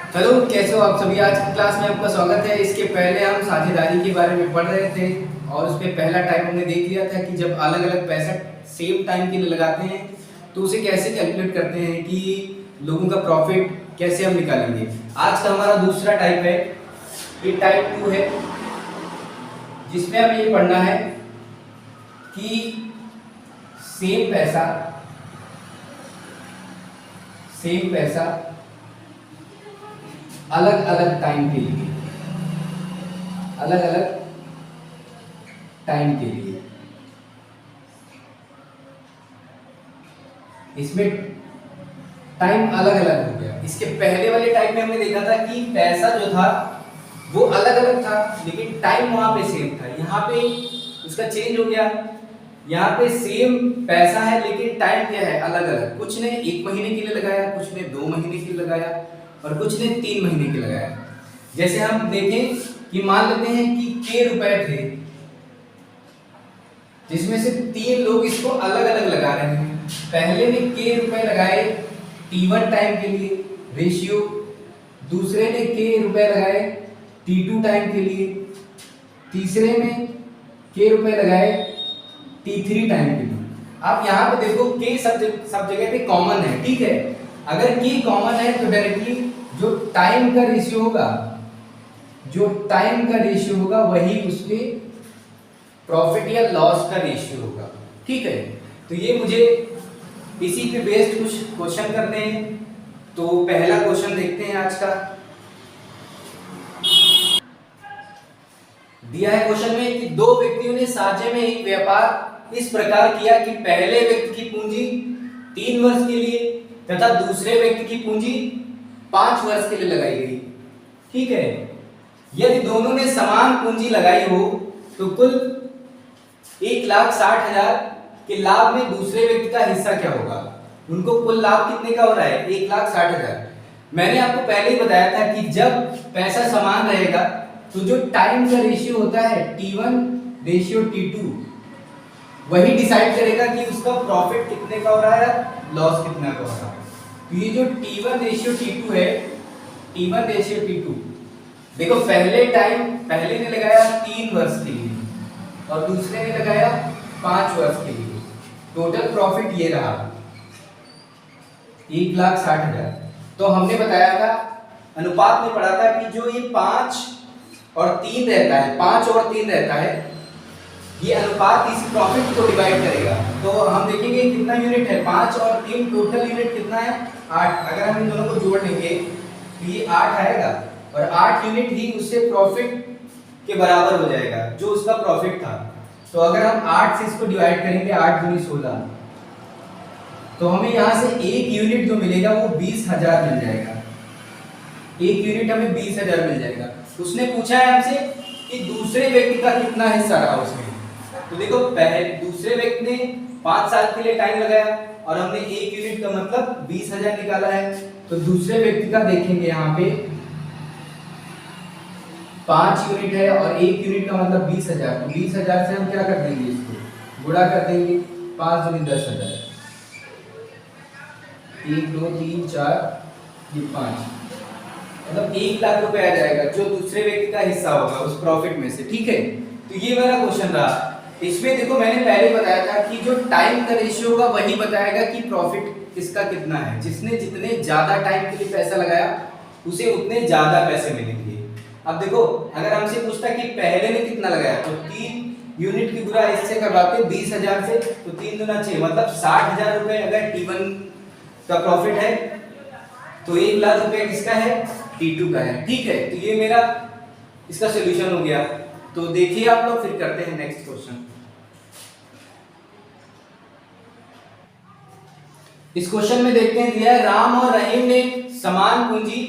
Hello, कैसे हो आप सभी। आज की क्लास में आपका स्वागत है। इसके पहले हम साझेदारी के बारे में पढ़ रहे थे और उसमें पहला टाइप हमने देख लिया था कि जब अलग अलग पैसा सेम टाइम के लिए लगाते हैं तो उसे कैसे कैलकुलेट करते हैं कि लोगों का प्रॉफिट कैसे हम निकालेंगे। आज का हमारा दूसरा टाइप है, ये टाइप 2 है, जिसमें हमें ये पढ़ना है कि सेम पैसा अलग अलग टाइम के लिए, इसमें टाइम अलग अलग हो गया। इसके पहले वाले टाइप में हमने देखा था कि पैसा जो था वो अलग अलग था लेकिन टाइम वहां पे सेम था। यहाँ पे उसका चेंज हो गया, यहाँ पे सेम पैसा है लेकिन टाइम क्या है, अलग अलग। कुछ ने 1 महीने के लिए लगाया, कुछ ने 2 महीने के लिए लगाया और कुछ ने 3 महीने के लगाया। जैसे हम देखें कि मान लेते हैं कि k रुपए थे, जिसमें से 3 लोग इसको अलग अलग लगा रहे हैं। पहले ने k रुपए लगाए t1 टाइम के लिए रेशियो, दूसरे ने k रुपए लगाए t2 टाइम के लिए, तीसरे ने k रुपए लगाए t3 टाइम के लिए। आप यहाँ पे देखो k सब जगह पे कॉमन है, ठीक है। अगर k कॉमन है तो डायरेक्टली जो टाइम का रेशियो होगा वही उसके प्रॉफिट या लॉस का रेशियो होगा, ठीक है। तो ये मुझे इसी पे बेस्ड कुछ क्वेश्चन करने हैं। तो पहला क्वेश्चन देखते हैं आज का। दिया है क्वेश्चन में कि 2 व्यक्तियों ने साझे में एक व्यापार इस प्रकार किया कि पहले व्यक्ति की पूंजी 3 वर्ष के लिए तथा दूसरे व्यक्ति की पूंजी 5 वर्ष के लिए लगाई गई, ठीक है। यदि दोनों ने समान पूंजी लगाई हो तो कुल 1,60,000 के लाभ में दूसरे व्यक्ति का हिस्सा क्या होगा। उनको कुल लाभ कितने का हो रहा है, 1,60,000। मैंने आपको पहले ही बताया था कि जब पैसा समान रहेगा तो जो टाइम का रेशियो होता है T1 रेशियो T2 वही डिसाइड करेगा कि उसका प्रॉफिट कितने का हो रहा है, लॉस कितना का हो रहा है। तो ये जो T1 रेशियो T2 है, T1 रेशियो T2, देखो पहले ने लगाया 3 वर्ष के लिए और दूसरे ने लगाया 5 वर्ष के लिए। टोटल प्रॉफिट ये रहा 1,60,000। तो हमने बताया था, अनुपात में पढ़ा था कि जो ये 5 और 3 रहता है, ये अनुपात इस प्रॉफिट को डिवाइड करेगा। तो हम देखेंगे कितना यूनिट है, 5 और 3 टोटल यूनिट कितना है, 8। अगर हम इन दोनों को जोड़ लेंगे तो ये 8 आएगा और 8 यूनिट ही उससे प्रॉफिट के बराबर हो जाएगा जो उसका प्रॉफिट था। तो अगर हम 8 से इसको डिवाइड करेंगे, 8 दूनी 16, तो हमें यहाँ से 1 यूनिट जो मिलेगा वो 20,000 मिल जाएगा। 1 यूनिट हमें 20,000 मिल जाएगा। उसने पूछा है हमसे कि दूसरे व्यक्ति का कितना हिस्सा रहा उसमें। तो देखो दूसरे व्यक्ति ने 5 साल के लिए टाइम लगाया और हमने 1 यूनिट का मतलब 20,000 निकाला है। तो दूसरे व्यक्ति का देखेंगे यहाँ पे 5 यूनिट है और 1 यूनिट का मतलब 20,000। तो 20,000 से हम क्या कर देंगे, इसको गुणा कर देंगे, 5 दूनी 10,000, 1 2 3 4 ये 5, मतलब 1,00,000 रुपए आ जाएगा जो दूसरे व्यक्ति का हिस्सा होगा उस प्रॉफिट में से, ठीक है। तो ये वाला क्वेश्चन रहा। इसमें देखो मैंने पहले बताया था कि जो टाइम का रेशियो होगा वही बताएगा कि प्रॉफिट किसका कितना है। जिसने जितने ज्यादा टाइम के लिए पैसा लगाया उसे उतने ज्यादा पैसे मिलेंगे। अब देखो अगर हमसे पूछता कि पहले ने कितना लगाया, तो 3 यूनिट की गुणा इससे करवाते 20,000 से, तो 3 दूना 6, मतलब 60,000 रुपए अगर T1 का प्रॉफिट है तो 1,00,000 रुपए किसका है, T2 का है, ठीक है। तो ये मेरा इसका सॉल्यूशन हो गया। तो देखिए आप लोग, फिर करते हैं नेक्स्ट क्वेश्चन। इस क्वेश्चन में देखते हैं दिया है, राम और रहीम ने समान पूंजी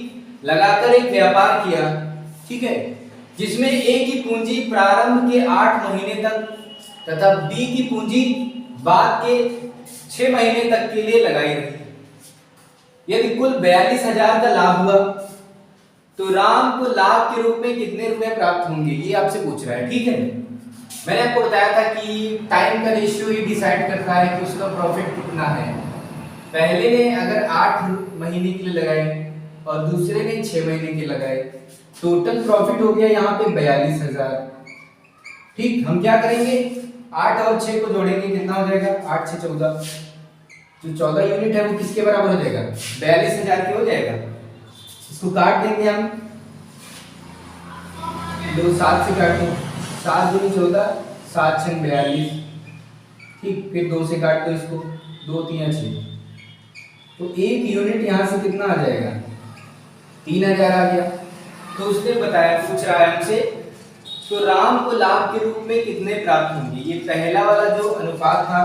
लगाकर एक व्यापार किया, ठीक है, जिसमें ए की पूंजी प्रारंभ के 8 महीने तक तथा बी की पूंजी बाद के 6 महीने तक के लिए लगाई रही। यदि कुल 42,000 का लाभ हुआ तो राम को लाभ के रूप में कितने रुपए प्राप्त होंगे, ये आपसे पूछ रहा है, ठीक है। मैंने आपको बताया था कि टाइम का रेशियो ही डिसाइड करता है कि उसका प्रॉफिट कितना है। पहले ने अगर 8 महीने के लिए लगाए और दूसरे ने 6 महीने के लगाए। टोटल प्रॉफिट हो गया यहाँ पे 42,000। ठीक, हम क्या करेंगे, 8 और 6 को जोड़ेंगे, कितना हो जाएगा, 8 6 14। जो 14 यूनिट है वो किसके बराबर हो जाएगा, 42,000 के हो जाएगा। इसको काट देंगे हम, 2 7 से काटें, 7 दूनी 14, 7 6 42। ठीक, फिर 2 से काट दो इसको, 2 3 6, तो 1 यूनिट यहाँ से कितना आ जाएगा, 3000 आ गया। तो उसने बताया, पूछ रहा है हमसे, तो राम को लाभ के रूप में कितने प्राप्त होंगे। ये पहला वाला जो अनुपात था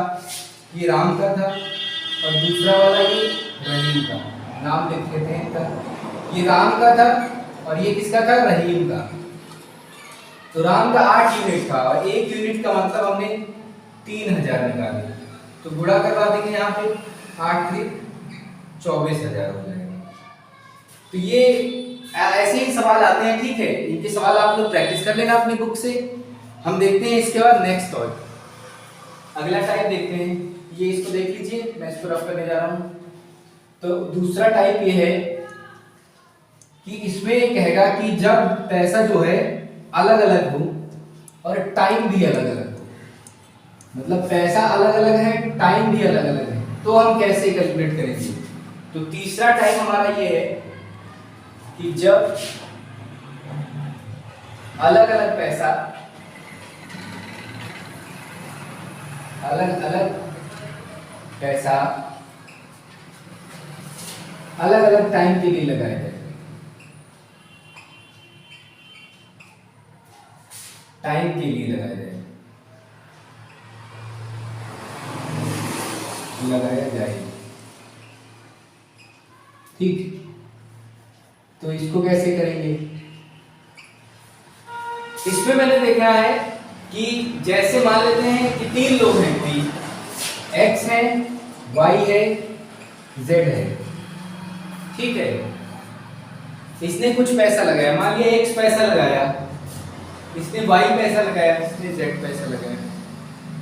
ये राम का था, और दूसरा वाला ये रहीम का। नाम लिख लेते हैं इनका, ये राम का था और ये किसका था, रहीम का। तो राम का 8 यूनिट था और 1 यूनिट का मतलब हमने 3000 निकाले, तो गुणा करवा देंगे यहाँ पे, 8 3 24,000 हो जाएगा। तो ये ऐसे ही सवाल आते हैं, ठीक है, इनके सवाल आप लोग प्रैक्टिस कर लेना अपनी बुक से। हम देखते हैं इसके बाद नेक्स्ट टॉपिक, अगला टाइप देखते हैं। ये इसको देख लीजिए, मैं इसको रफ करने जा रहा हूँ। तो दूसरा टाइप ये है कि इसमें कहेगा कि जब पैसा जो है अलग अलग हो और टाइम भी अलग अलग हो, मतलब पैसा अलग अलग है, टाइम भी अलग अलग है, तो हम कैसे कैलकुलेट करेंगे। तो तीसरा टाइप हमारा ये है कि जब अलग अलग पैसा अलग अलग टाइम के लिए लगाया जाए, टाइम के लिए लगाया जाए। ठीक, तो इसको कैसे करेंगे। इसमें मैंने देखा है कि जैसे मान लेते हैं कि 3 लोग हैं, कोई x है, y है, z है, ठीक है। इसने कुछ पैसा लगाया, मान लिया x पैसा लगाया, इसने y पैसा लगाया, इसने z पैसा लगाया।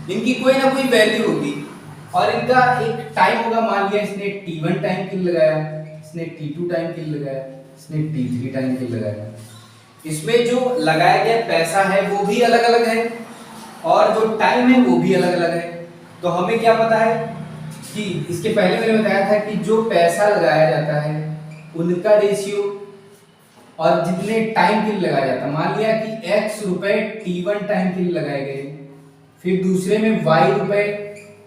इनकी कोई ना कोई वैल्यू होगी और इनका एक टाइम होगा, मान लिया इसने t1 टाइम के लिए लगाया, इसने t2 टाइम के लिए लगाया, इसने t3 टाइम के लिए लगाया। इसमें जो लगाया गया पैसा है वो भी अलग अलग है और जो टाइम है वो भी अलग अलग है। तो हमें क्या पता है कि इसके पहले मैंने बताया था कि जो पैसा लगाया जाता है उनका रेशियो और जितने टाइम के लिए लगाया जाता है, मान लिया कि x रुपए t1 टाइम के लिए लगाए गए, फिर दूसरे में y रुपए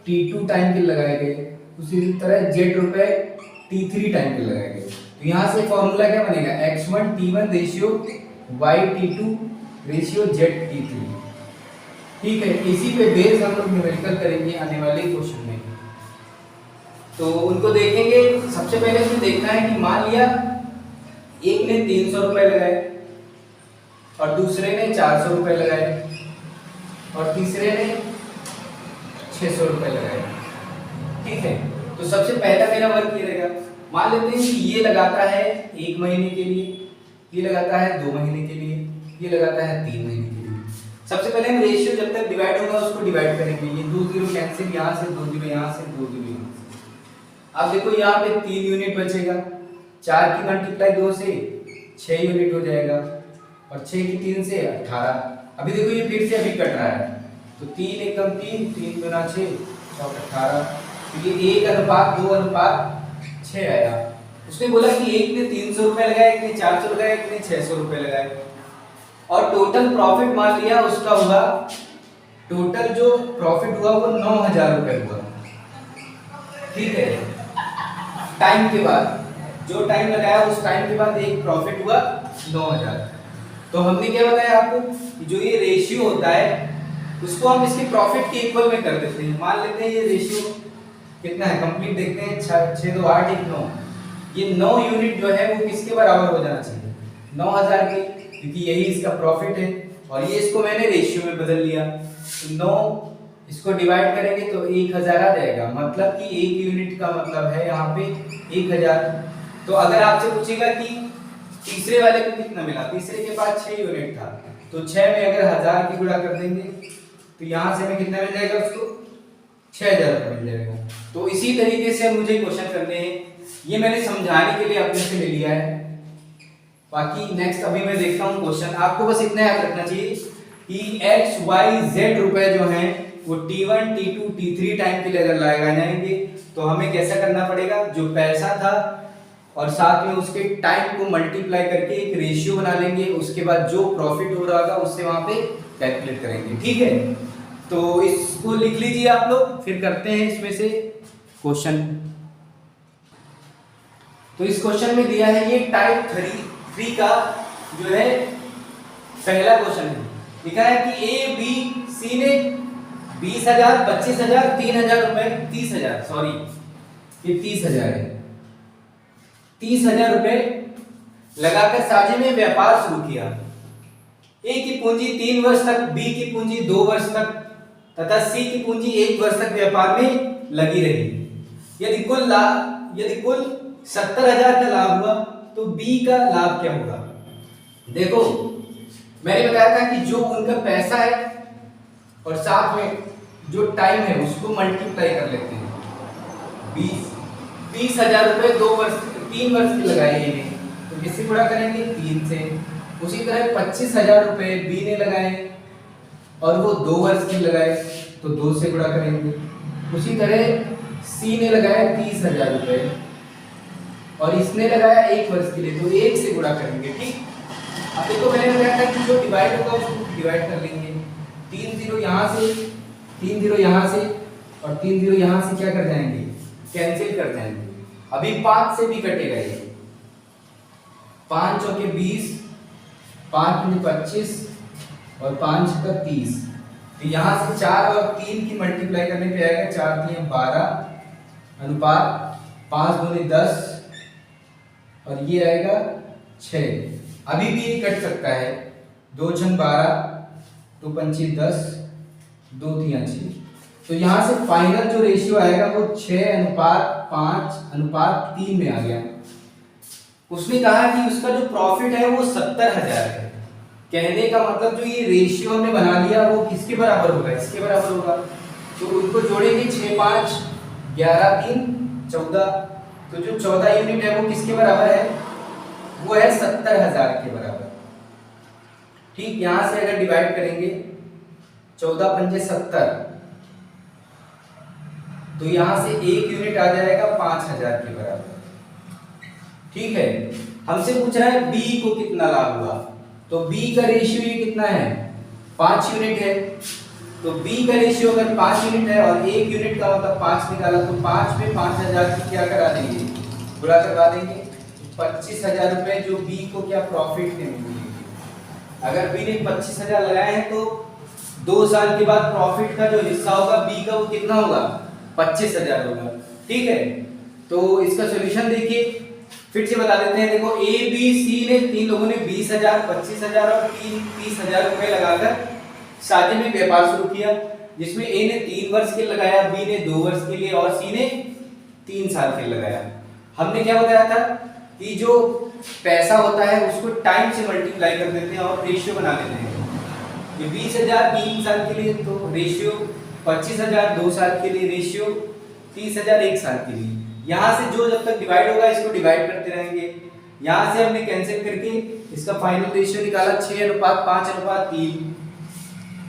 t2 टाइम के लिए लगाए गए, उसी तरह z रुपए t3 टाइम के लिए लगाए गए। तो यहाँ से फॉर्मूला क्या बनेगा, x1 t1 ratio y t2 ratio z t3। ठीक है, इसी पे बेस हम लोग न्यूमेरिकल करेंगे आने वाले क्वेश्चन में। तो उनको देखेंगे, सबसे पहले हमें देखना है कि मान लिया एक ने 300 रुपए लगाए और दूसरे ने 400 रुपए लगाए और तीसरे ने 600 रुपए लगाए। ठीक है, तो सबसे पहला मेरा वर्क ये रहेगा, मान लेते हैं कि ये लगाता है 1 महीने के लिए, ये लगाता है 2 महीने के लिए, ये लगाता है 3 महीने के लिए। सबसे पहले हम रेशियो जब तक डिवाइड होगा उसको डिवाइड करेंगे। ये 2 0 कैंसिल, यहाँ से 2 0 यहाँ से, 2 0 यहाँ से। अब देखो यहाँ पे 3 यूनिट बचेगा, 4 की मल्टीप्लाई 2 से 6 यूनिट हो जाएगा और 6 की 3 से 18। अभी देखो ये फिर से अभी कट रहा है, तो 3 एकम 3, 3 गुना 6 और 18। तो ये 1:2:6 आया। उसने बोला कि एक ने 300 रुपए लगाए, एक ने 400 लगाए, एक ने 600 रुपए लगाए और टोटल प्रॉफिट मान लिया उसका हुआ, टोटल जो प्रॉफिट हुआ वो 9000 रुपए हुआ। ठीक है, टाइम के बाद जो टाइम लगाया उस टाइम के बाद एक प्रॉफिट हुआ 9000। तो हमने क्या बताया आपको, जो ये रेशियो होता है उसको हम इसके प्रॉफिट के इक्वल में कर देते हैं। मान लेते हैं ये रेशियो कितना है, कंप्लीट देखते हैं, 6 2 8 1 9। ये 9 यूनिट जो है वो किसके बराबर हो जाना चाहिए, 9000 के, क्योंकि यही इसका प्रॉफिट है और ये इसको मैंने रेशियो में बदल लिया। तो 9 इसको डिवाइड करेंगे तो 1000 आ जाएगा, मतलब कि 1 यूनिट का मतलब है यहाँ पे 1000। तो अगर आपसे पूछेगा कि तीसरे वाले को कितना मिला, तीसरे के पास 6 यूनिट था, तो 6 में अगर 1000 की गुणा कर देंगे तो यहाँ से हमें कितना मिल जाएगा, उसको 6000 रुपये मिल जाएगा। तो इसी तरीके से मुझे क्वेश्चन करने हैं ये मैंने समझाने के लिए अपने से ले लिया है। बाकी नेक्स्ट अभी मैं देखता हूँ क्वेश्चन। आपको बस इतना याद रखना चाहिए कि एक्स वाई जेड रुपए जो हैं वो T1 T2 T3 टाइम के लिए अगर लगाए जाएंगे तो हमें कैसा करना पड़ेगा, जो पैसा था और साथ में उसके टाइम को मल्टीप्लाई करके एक रेशियो बना लेंगे, उसके बाद जो प्रॉफिट हो रहा होगा उससे वहां पे कैलकुलेट करेंगे। ठीक है, तो इसको लिख लीजिए आप लोग, फिर करते हैं इसमें से क्वेश्चन। तो इस क्वेश्चन में दिया है ये टाइप 3 का जो है पहला क्वेश्चन है। लिखा है कि ए बी सी ने 20,000 25,000 3,000 रुपए 30,000 सॉरी ये 30,000 है, 30,000 रुपए लगाकर साझे में व्यापार शुरू किया। ए की पूंजी 3 वर्ष तक, बी की पूंजी 2 वर्ष तक तथा सी की पूंजी 1 वर्ष तक व्यापार में लगी रही। यदि कुल 70,000 का लाभ हुआ तो बी का लाभ क्या होगा। देखो मैंने बताया था कि जो उनका पैसा है और साथ में जो टाइम है उसको मल्टीप्लाई कर लेते हैं। 20,000 रुपए 3 वर्ष के लगाए इन्हें, तो किससे गुणा करेंगे 3 से। उसी तरह 25,000 रुपए बी ने लगाए और वो 2 वर्ष के लगाए तो 2 से गुणा करेंगे। उसी तरह सी ने लगाया 30,000 रुपए और इसने लगाया 1 वर्ष के लिए तो 1 से गुणा करेंगे। ठीक, अब देखो मैंने बताया था कि जो डिवाइड होगा उसको डिवाइड कर लेंगे। 3 0 यहाँ से, 3 0 यहाँ से और 3 0 यहाँ से क्या कर जाएंगे, कैंसिल कर जाएंगे। अभी 5 से भी कटेगा ये, 5 चौके 20, 5 में 25 और 5 का 30। तो यहाँ से 4 और 3 की मल्टीप्लाई करने पे आएगा 4 3 12 अनुपात 5 दूनी 10 और ये आएगा 6। अभी भी ये कट सकता है, 2 6 12 2 5 10 2 3 6। तो यहाँ से फाइनल जो रेशियो आएगा वो 6 अनुपात 5 अनुपात 3 में आ गया। उसने कहा कि उसका जो प्रॉफिट है वो 70,000 है। कहने का मतलब जो ये रेशियो हमने बना लिया वो किसके बराबर होगा, इसके बराबर होगा। तो उनको जोड़ेंगे 6 5 11 3 14। तो जो 14 यूनिट है वो किसके बराबर है, वो है 70,000 के बराबर। ठीक, यहां से अगर डिवाइड करेंगे 14 पंजे 70 तो यहां से 1 यूनिट आ जाएगा 5,000 के बराबर। ठीक है, हमसे पूछ रहा है बी को कितना लाभ हुआ, तो बी का रेशियो ये कितना है 5 यूनिट है। तो बी का रेशियो अगर 5 यूनिट है और 1 यूनिट का मतलब 5 निकाला तो 5 में 5,000 की क्या करा देंगे, गुणा करवा देंगे। 25,000 रुपए जो बी को क्या प्रॉफिट में मिलेंगे। अगर बी ने 25,000 लगाए हैं तो 2 साल के बाद प्रॉफिट का जो हिस्सा होगा बी का वो कितना होगा 25,000 होगा। ठीक है, तो इसका सॉल्यूशन देखिए, फिर से बता देते हैं। देखो ए बी सी ने 3 लोगों ने 20,000 25,000 और 30,000 रुपए लगाकर साझे में व्यापार शुरू किया, जिसमें ए ने 3 वर्ष के लगाया, बी ने 2 वर्ष के लिए और सी ने 3 साल के लगाया। हमने क्या बताया था कि जो पैसा होता है उसको टाइम से मल्टीप्लाई कर देते हैं और रेशियो बना लेते हैं। ये 20,000 3 साल के लिए तो रेशियो, 25,000 2 साल के लिए रेशियो, 30,000 1 साल के लिए। यहाँ से जो जब तक डिवाइड होगा इसको डिवाइड करते रहेंगे। यहाँ से हमने कैंसिल करके इसका फाइनल रेशियो निकाला 6 अनुपात 5 अनुपात 3।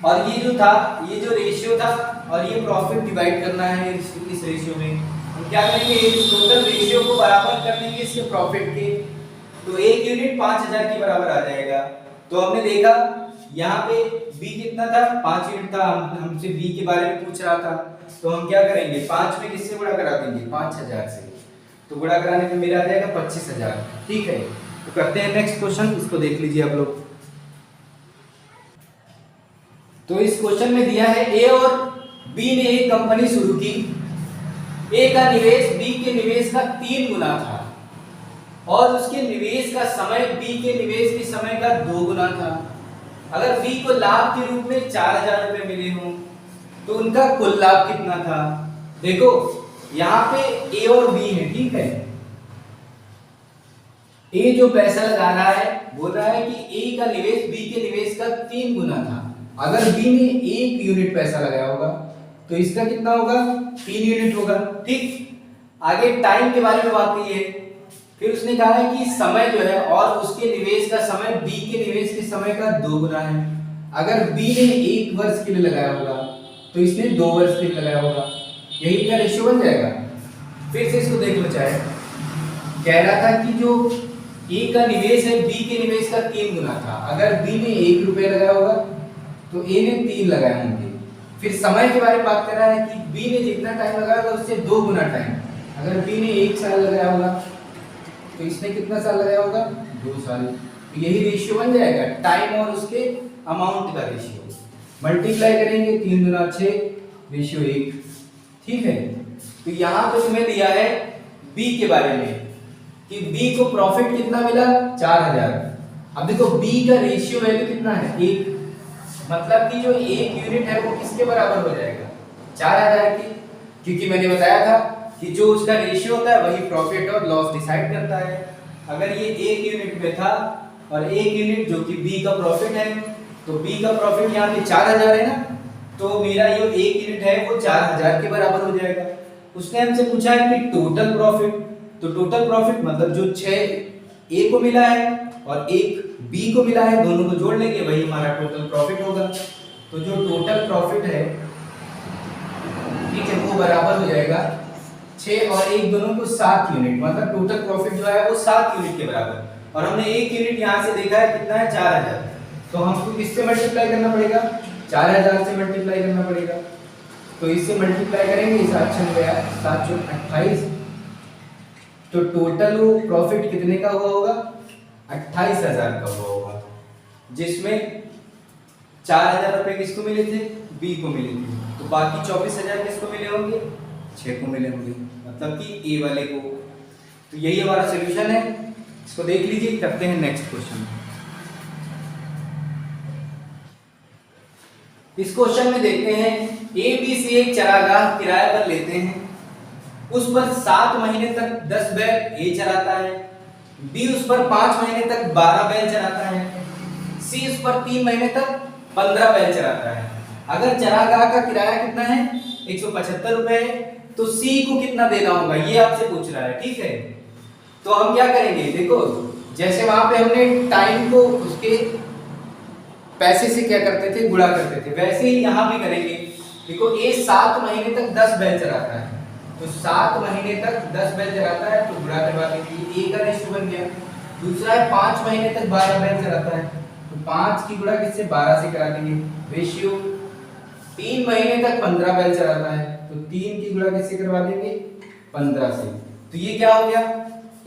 और ये जो था, ये जो रेशियो था और ये प्रॉफिट डिवाइड करना है इस रेशियो में। हम क्या करेंगे, इस टोटल रेशियो को बराबर कर देंगे इसके प्रॉफिट के, तो 1 यूनिट 5,000 के बराबर आ जाएगा। तो हमने देखा यहाँ पे b कितना था 5 यूनिट था, हमसे b के बारे में पूछ रहा था, तो हम क्या करेंगे 5 में किससे गुणा करा देंगे 5,000 से, तो गुणा कराने पे मेरा आ जाएगा 25,000। ठीक है, तो करते हैं नेक्स्ट क्वेश्चन, इसको देख लीजिए आप लोग। तो इस क्वेश्चन में दिया है ए और बी ने एक कंपनी शुरू की। ए का निवेश बी के निवेश का 3 गुना था और उसके निवेश का समय बी के निवेश के समय का 2 गुना था। अगर बी को लाभ के रूप में 4,000 रुपए मिले हों तो उनका कुल लाभ कितना था। देखो यहाँ पे ए और बी है, ठीक है। ए जो पैसा लगा रहा है बोल रहा है कि ए का निवेश बी के निवेश का 3 गुना था। अगर बी ने 1 यूनिट पैसा लगाया होगा तो इसका कितना होगा 3 यूनिट होगा। ठीक, आगे टाइम के बारे में बात की है। फिर उसने कहा है कि समय जो है और उसके निवेश का समय बी के निवेश के समय का 2 गुना है। अगर बी ने 1 वर्ष के लिए लगाया होगा तो इसने 2 वर्ष के लिए लगाया होगा, यही का रेशियो बन जाएगा। फिर से इसको देख लो, चाहे कह रहा था कि जो ए का निवेश है बी के निवेश का 3 गुना था। अगर बी ने 1 रुपये लगाया होगा तो ए ने 3 लगाए होंगे। फिर समय के बारे में बात कर रहा है कि बी ने जितना टाइम लगाया होगा उससे 2 गुना टाइम। अगर बी ने 1 साल लगाया होगा तो इसने कितना साल लगाया होगा, 2 साल। तो यही रेशियो बन जाएगा, टाइम और उसके अमाउंट का रेशियो। मल्टीप्लाई करेंगे 3 गुना 6 रेशियो 1। ठीक है, तो यहाँ पे तुम्हें दिया है बी के बारे में कि बी को प्रॉफिट कितना मिला, 4000। अब देखो बी का रेशियो वैल्यू कितना है, 1। मतलब कि जो 1 यूनिट है वो किसके बराबर हो जाएगा, 4000 की। क्योंकि मैंने बताया था कि जो उसका रेशियो होता है वही प्रॉफिट और लॉस डिसाइड करता है। अगर ये 1 यूनिट में था और 1 यूनिट जो कि बी का प्रॉफिट है, तो बी का प्रॉफिट यहाँ पे 4000 है ना, तो मेरा ये 1 यूनिट है वो 4000 के बराबर हो जाएगा। उसने हमसे पूछा है कि टोटल प्रॉफिट, तो टोटल प्रॉफिट मतलब जो 6 ए को मिला है और 1 बी को मिला है, दोनों को जोड़ लेंगे वही हमारा टोटल प्रॉफिट होगा। तो जो टोटल प्रॉफिट है, ठीक है, वो बराबर हो जाएगा 6 और 1 दोनों को 7 यूनिट, मतलब टोटल प्रॉफिट जो है वो 7 यूनिट के बराबर। और हमने 1 यूनिट यहाँ से देखा है कितना है, 4000। तो हमको किससे मल्टीप्लाई करना पड़ेगा, 4000 से मल्टीप्लाई करना पड़ेगा। तो इससे मल्टीप्लाई करेंगे, 7 गया 7 28। तो टोटल प्रॉफिट कितने का हुआ होगा, 28000 का हुआ होगा, जिसमें 4000 रुपए किसको मिले थे, बी को मिले थे। तो बाकी 24000 किसको मिले होंगे, 6 को मिले होंगे, मतलब कि ए वाले को। तो यही हमारा सॉल्यूशन है, इसको देख लीजिए। करते हैं नेक्स्ट क्वेश्चन। इस क्वेश्चन में देखते हैं ए बी सी एक चरागाह किराए पर लेते हैं। उस पर 7 महीने तक 10 बैल ए चराता है, बी उस पर 5 महीने तक 12 बैल चराता है, सी उस पर 3 महीने तक 15 बैल चराता है। अगर चरागाह का किराया कितना है, 175 रुपए है, तो सी को कितना देना होगा, ये आपसे पूछ रहा है। ठीक है, तो हम क्या करेंगे, देखो जैसे वहां पे हमने टाइम को उसके पैसे से क्या करते थे, गुणा करते थे, वैसे ही यहाँ भी करेंगे। देखो ए 7 महीने तक 10 बैल चराता है, तो 7 महीने तक 10 बैल चराता है, तो गुणा करवा देंगे, ए का रेशियो बन गया। दूसरा है 5 महीने तक 12 बैल चराता है, तो 5 की गुणा किससे, 12 से करा देंगे रेशियो। 3 महीने तक 15 बैल चराता है, तो 3 की गुणा किससे करवा देंगे, 15 से। तो ये क्या हो गया,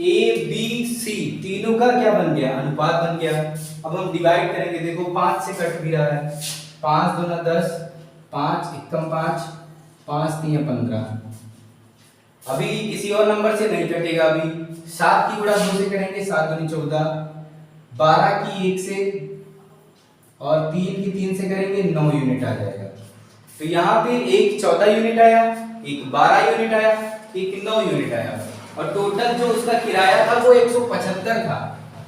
ए बी सी तीनों का क्या बन गया, अनुपात बन गया। अब हम डिवाइड करेंगे, देखो 5 से कट भी रहा है, 5 दूना 10, 5 एकम 5, 5 3 15। अभी किसी और नंबर से नहीं कटेगा। अभी 7 की गुणा 2 से करेंगे, 7 दूनी 14, 12 की 1 से और 3 की 3 से करेंगे, 9 यूनिट आ जाएगा। तो यहाँ पे एक 14 यूनिट आया, एक 12 यूनिट आया, एक 9 यूनिट आया, और टोटल जो उसका किराया था वो 175 था।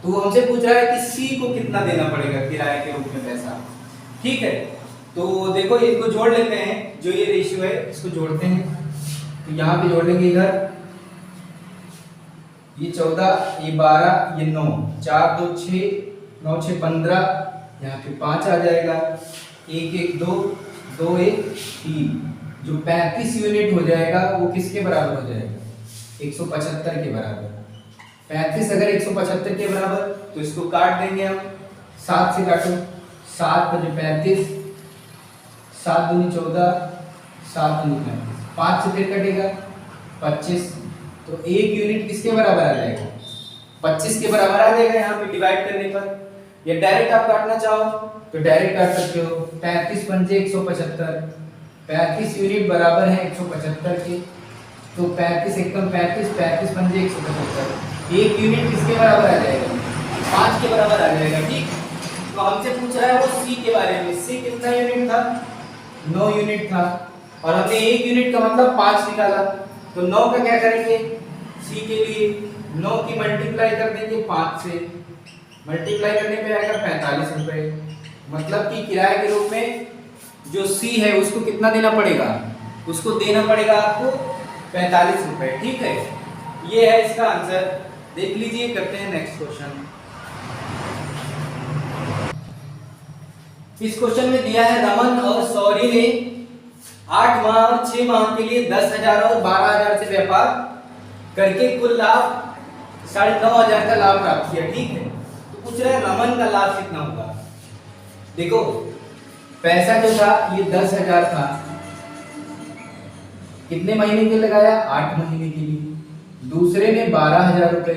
तो वो हमसे पूछ रहा है कि सी को कितना देना पड़ेगा किराए के रूप में पैसा। ठीक है, तो देखो इनको जोड़ लेते हैं, जो ये रेशियो है इसको जोड़ते हैं। तो यहाँ पे जोड़ लेंगे, इधर ये 14, ये 12, ये 9, 4 2 6, 9 6 15, यहाँ पे 5 आ जाएगा, 1 1 2, 2 1 3, जो 35 यूनिट हो जाएगा वो किसके बराबर हो जाएगा, 175 के बराबर। 35 अगर 175 के बराबर, तो इसको काट देंगे हम, 7 से काटो, 7 5 35, 7 दूनी 14, 7 दूनी 35, 5 से फिर कटेगा 25, तो 1 यूनिट किसके बराबर आ जाएगा, 25 के बराबर आ जाएगा यहाँ पे डिवाइड करने पर। या डायरेक्ट आप काटना चाहो तो डायरेक्ट काट सकते हो, 35 पंजे 175, 35 यूनिट बराबर है 175 के, तो 35 एकम 35, 35 पंजे 175, 1 यूनिट किसके बराबर आ जाएगा, 5 के बराबर आ जाएगा। ठीक, तो हमसे पूछ रहा है वो सी के बारे में, सी कितना यूनिट था, 9 यूनिट था, और हमने 1 यूनिट का मतलब 5 निकाला, तो 9 का क्या करेंगे, सी के लिए 9 की मल्टीप्लाई कर देंगे 5 से, मल्टीप्लाई करने पे आएगा 45 रुपए। मतलब कि किराए के रूप में जो सी है उसको कितना देना पड़ेगा, उसको देना पड़ेगा आपको 45 रुपए। ठीक है, ये है इसका आंसर। देख लीजिए, करते हैं नेक्स्ट क्वेश्चन। इस क्वेश्चन में दिया है रमन और सौरी ने 8 माह और 6 माह के लिए 10,000 और 12,000 से व्यापार करके कुल लाभ 9,500 का लाभ प्राप्त किया। ठीक है, तो पूछ रहा है रमन का लाभ कितना होगा। देखो, पैसा जो था ये 10,000 था, कितने महीने के लगाया, 8 महीने के लिए। दूसरे ने 12,000 रुपए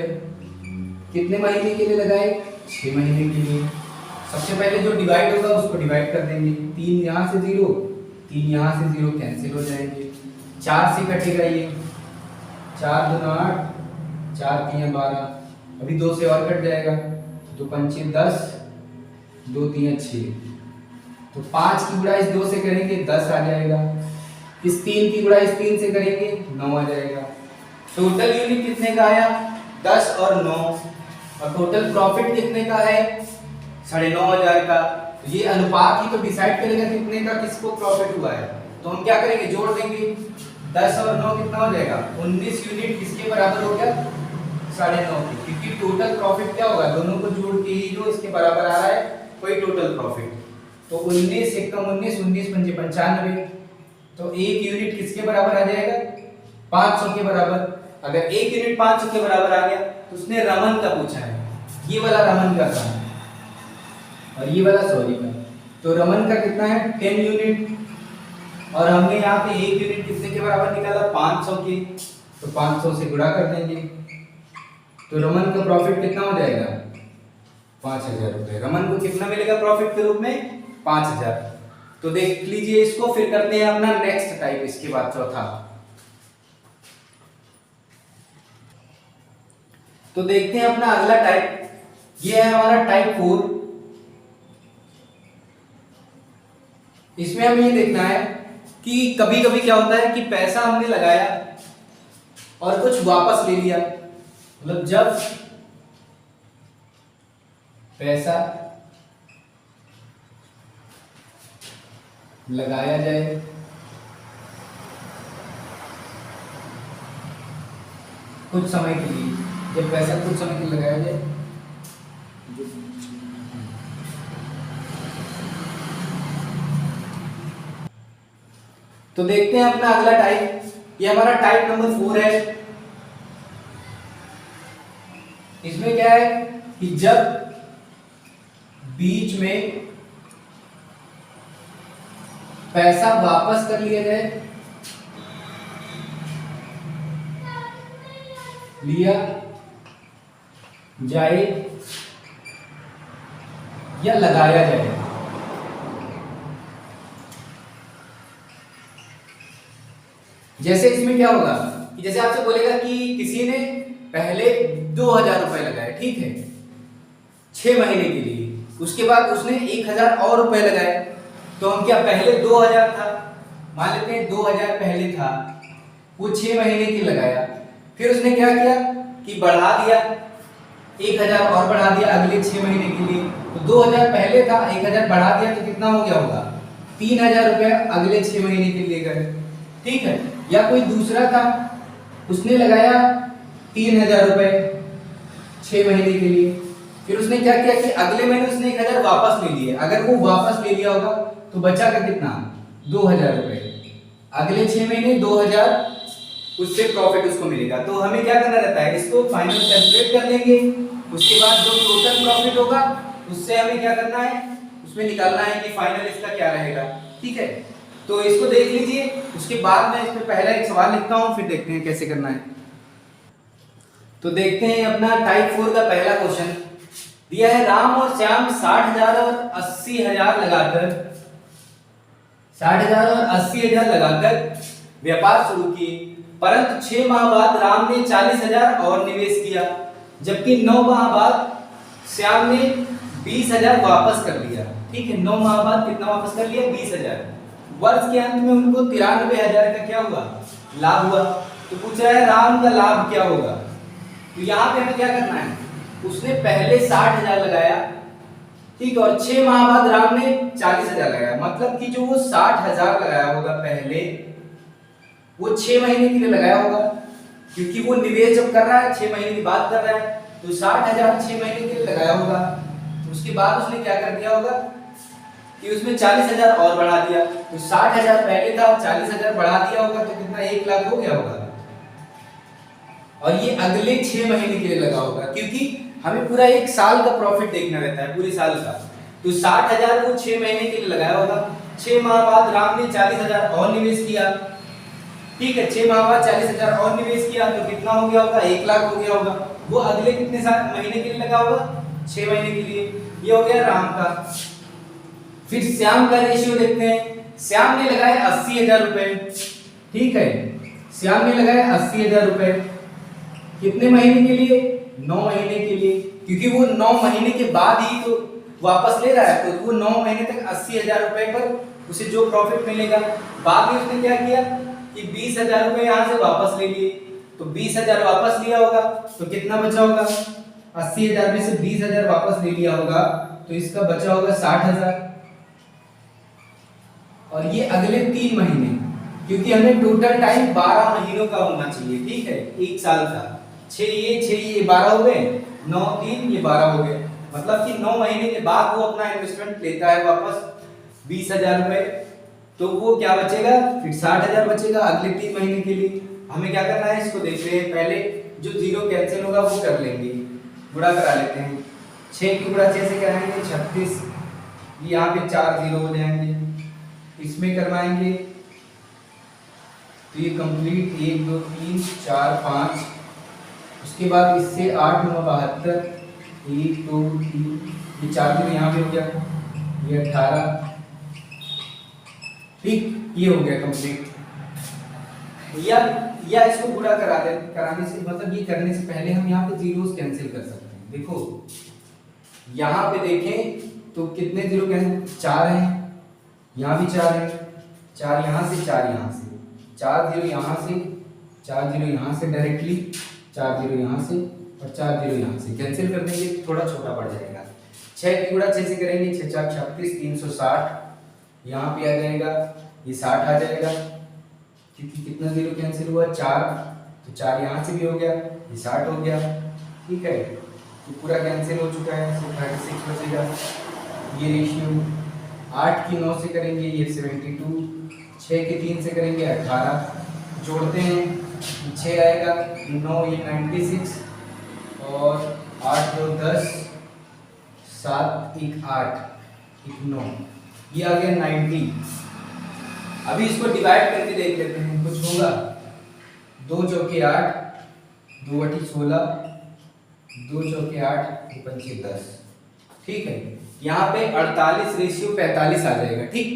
कितने महीने के लिए लगाए, 6 महीने के लिए। सबसे पहले जो डिवाइड होगा उसको डिवाइड कर देंगे, 3 यहाँ से 0, 3 यहाँ से 0 कैंसिल हो जाएंगे, 4 से कटेगा ये, 4 दूना 8, 4 3 12, अभी 2 से और कट जाएगा, 2 पंचे 10, 2 3 6, तो 5 की गुणा इस 2 से करेंगे 10 आ जाएगा, इस 3 की गुणा इस 3 से करेंगे 9 आ जाएगा। टोटल यूनिट कितने का आया, 10 और 9, और टोटल प्रॉफिट कितने का है, 9,500 का। तो ये अनुपात ही तो डिसाइड करेगा कितने का किसको प्रॉफिट हुआ है। तो हम क्या करेंगे, जोड़ देंगे, 10 और 9 कितना हो जाएगा, 19 यूनिट किसके बराबर हो गया, 9.5 की, क्योंकि टोटल प्रॉफिट क्या होगा, दोनों को जोड़ के ही जो इसके बराबर आ रहा है वही टोटल प्रॉफिट। तो 19 एकम 19, 19 पंजे 95, तो 1 यूनिट किसके बराबर आ जाएगा, 500 के बराबर। अगर 1 यूनिट 500 के बराबर आ गया तो उसने रमन का पूछा है, ये वाला रमन का था और ये वाला सॉरी का। तो रमन का कितना है, 10 यूनिट, और हमने यहाँ पे 1 यूनिट कितने के बराबर निकाला, 500 के, तो 500 से गुणा कर देंगे। तो रमन का प्रॉफिट कितना हो जाएगा, 5,000 रुपए। रमन को कितना मिलेगा प्रॉफिट के रूप में, 5,000। तो देख लीजिए इसको, फिर करते हैं अपना नेक्स्ट टाइप, इसके बाद चौथा। तो देखते हैं अपना अगला टाइप, ये है हमारा टाइप 4। इसमें हमें ये देखना है कि कभी कभी क्या होता है कि पैसा हमने लगाया और कुछ वापस ले लिया, मतलब जब पैसा लगाया जाए कुछ समय के लिए, जब पैसा कुछ समय के लिए लगाया जाए, तो देखते हैं अपना अगला टाइप, ये हमारा टाइप नंबर 4 है। इसमें क्या है कि जब बीच में पैसा वापस कर लिया जाए, लिया जाए या लगाया जाए, जैसे इसमें क्या होगा कि जैसे आपसे बोलेगा कि किसी ने पहले 2,000 रुपए लगाए, ठीक है, 6 महीने के लिए, उसके बाद उसने 1,000 और रुपए लगाए। तो हम क्या, पहले 2,000 था, मान लेते हैं 2,000 पहले था, वो 6 महीने की लगाया, फिर उसने क्या किया कि बढ़ा दिया, 1,000 और बढ़ा दिया अगले 6 महीने के लिए। तो 2,000 पहले था, 1,000 बढ़ा दिया, तो कितना हो गया होगा, 3,000 रुपए अगले 6 महीने के लिए गए, ठीक है। या कोई दूसरा था, उसने लगाया 3,000 रुपए 6 महीने के लिए, फिर उसने क्या किया कि अगले महीने उसने 1,000 वापस ले लिए। अगर वो वापस ले लिया होगा तो बचा का कितना, 2,000 रुपए, अगले 6 महीने 2,000 उससे प्रॉफिट उसको मिलेगा। तो हमें क्या करना रहता है, इसको फाइनल कैलकुलेट कर लेंगे, उसके बाद जो टोटल प्रॉफिट होगा उससे हमें क्या करना है, उसमें निकालना है कि फाइनल इसका क्या रहेगा, ठीक है। तो इसको देख लीजिए, उसके बाद मैं इसमें पहला एक सवाल लिखता हूं, फिर देखते हैं कैसे करना है। तो देखते हैं अपना टाइप 4 का पहला क्वेश्चन दिया है, राम और श्याम 60,000 और 80,000 लगाकर 60,000 और 80,000 लगाकर व्यापार शुरू किए, परंतु 6 माह बाद राम ने 40,000 और निवेश किया, जबकि 9 माह बाद श्याम ने 20,000 वापस कर लिया, ठीक है। 9 माह बाद कितना वापस कर लिया, 20,000। वर्ष के अंत में उनको 93,000 का क्या हुआ, लाभ हुआ। तो पूछ रहा है राम का लाभ क्या होगा। तो यहाँ पे हमें क्या करना है, उसने पहले 60,000 लगाया, ठीक, और 6 माह बाद राम ने 40,000 लगाया, मतलब कि जो वो 60,000 लगाया होगा पहले, वो 6 महीने के लिए लगाया होगा, क्योंकि वो निवेश जब कर रहा है 6 महीने की बात कर रहा है, तो 60,000 6 महीने के लिए लगाया होगा। तो उसके बाद उसने क्या कर दिया होगा कि उसमें 40,000 और बढ़ा दिया, तो 60,000 पहले था, 40,000 बढ़ा दिया होगा, तो कितना 1 लाख हो गया होगा। और ये अगले 6 महीने के लिए लगा होगा, क्योंकि हमें पूरा 1 साल का प्रॉफिट देखना रहता है, पूरे साल का। तो 60,000 वो 6 महीने के लिए लगाया होगा। 6 माह बाद राम ने 40,000 और निवेश किया, ठीक है, 6 माह बाद 40,000 और निवेश किया, तो कितना हो गया होगा, 1 लाख हो गया होगा। वो अगले कितने साल महीने के लिए लगा होगा, 6 महीने के लिए। ये हो गया राम का। फिर श्याम का रेशियो देखते हैं। श्याम ने लगाए 80,000 रुपए, ठीक है, श्याम ने लगाए 80,000 रुपए, कितने महीने के लिए, 9 महीने के लिए, क्योंकि वो 9 महीने के बाद ही तो वापस ले रहा है, तो वो 9 महीने तक 80,000 रुपए पर उसे जो प्रॉफिट मिलेगा। बाद में उसने क्या किया कि 20,000 रुपए यहाँ से वापस ले लिए, तो 20,000 वापस लिया होगा, तो कितना बचा होगा, 80,000 में से 20,000 वापस ले लिया होगा, तो इसका बचा होगा 60,000। और ये अगले 3 महीने, क्योंकि हमें टोटल टाइम 12 महीनों का होना चाहिए, ठीक है, 1 साल का। 6 ये 12 हो गए, 9 3 ये 12 हो गए, मतलब कि 9 महीने के बाद वो अपना इन्वेस्टमेंट लेता है वापस 20,000 रुपए, तो वो क्या बचेगा, फिर 60,000 बचेगा अगले 3 महीने के लिए। हमें क्या करना है, इसको देख रहे हैं, पहले जो जीरो कैंसिल होगा वो कर लेंगे, गुणा करा लेते हैं। 6 की गुणा 6 से कराएंगे 36, यहाँ पे 4 जीरो हो जाएंगे, इसमें करवाएंगे तो ये कंप्लीट 1 2 3 4 5, उसके बाद इससे 8 9 72, 1 2 3, ये 4 जीरो यहाँ पे हो गया, ये 18, ठीक, ये हो गया कंप्लीट। या इसको गुणा कराने से, मतलब ये करने से पहले हम यहाँ पे जीरोस कैंसिल कर सकते हैं। देखो यहाँ पे देखें तो कितने जीरो कैंसिल, 4 हैं, यहाँ भी 4 है, 4 यहाँ से, 4 यहाँ से, 4 जीरो यहाँ से, 4 जीरो यहाँ से डायरेक्टली, 4 जीरो यहाँ से और 4 जीरो यहाँ से कैंसिल कर देंगे, थोड़ा छोटा पड़ जाएगा। 6 की गुणा 6 से करेंगे, 6 4 36, 360, यहाँ पे आ जाएगा, ये 60 आ जाएगा, क्योंकि कितना जीरो कैंसिल हुआ, 4, तो 4 यहाँ से भी हो गया, ये 60 हो गया, ठीक है, तो पूरा कैंसिल हो चुका है, सिर्फ 36 बचेगा। ये रेशियो 8 की 9 से करेंगे, ये 72, 6 की 3 से करेंगे 18, जोड़ते हैं 6 आएगा, 9 ये 96, और 8 2 10, 7 1 8 1 9, ये आ गया 90। अभी इसको डिवाइड करके देख लेते हैं, कुछ होगा, 2 चौके 8, 2 बटी 16, 2 चौके 8, 2 पंचे 10, ठीक है। यहाँ पे 48 रेशियो 45 आ जाएगा, ठीक,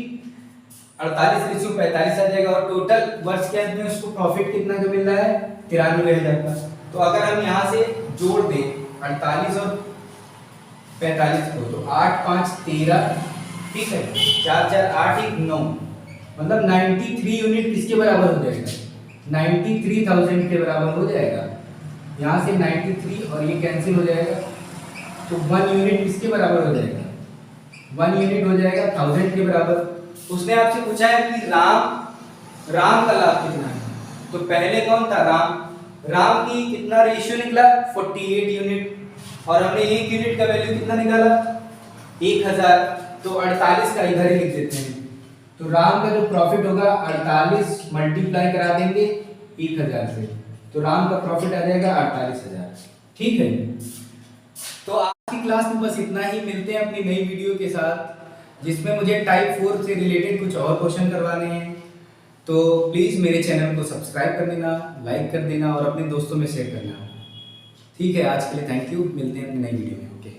48 रेशियो 45 आ जाएगा, और टोटल वर्ष के अंत में उसको प्रॉफिट कितना का मिल रहा है, 93,000 का। तो अगर हम यहाँ से जोड़ दें 48 और 45 को, तो 8 5 13, ठीक है, 4 4 8 1 9, मतलब 93 यूनिट किसके बराबर हो जाएगा, 93,000 के बराबर हो जाएगा। यहाँ से 93 और ये कैंसिल हो जाएगा, तो 1 यूनिट किसके बराबर हो जाएगा, 1 यूनिट हो जाएगा 1000 के बराबर। उसने आपसे पूछा है कि राम का लाभ कितना है, तो पहले कौन था, राम की कितना रेशियो निकला, 48 यूनिट, और हमने 1 यूनिट का वैल्यू कितना निकाला, 1000, तो 48 का इधर ही लिख देते हैं। तो राम का जो प्रॉफिट होगा 48 मल्टीप्लाई करा देंगे 1000 से, तो राम का प्रॉफिट आ जाएगा 48,000, ठीक है। तो आज की क्लास में बस इतना ही, मिलते हैं अपनी नई वीडियो के साथ, जिसमें मुझे टाइप 4 से रिलेटेड कुछ और क्वेश्चन करवाने हैं। तो प्लीज़ मेरे चैनल को सब्सक्राइब कर देना, लाइक कर देना और अपने दोस्तों में शेयर करना, ठीक है। आज के लिए थैंक यू, मिलते हैं अपनी नई वीडियो में, ओके।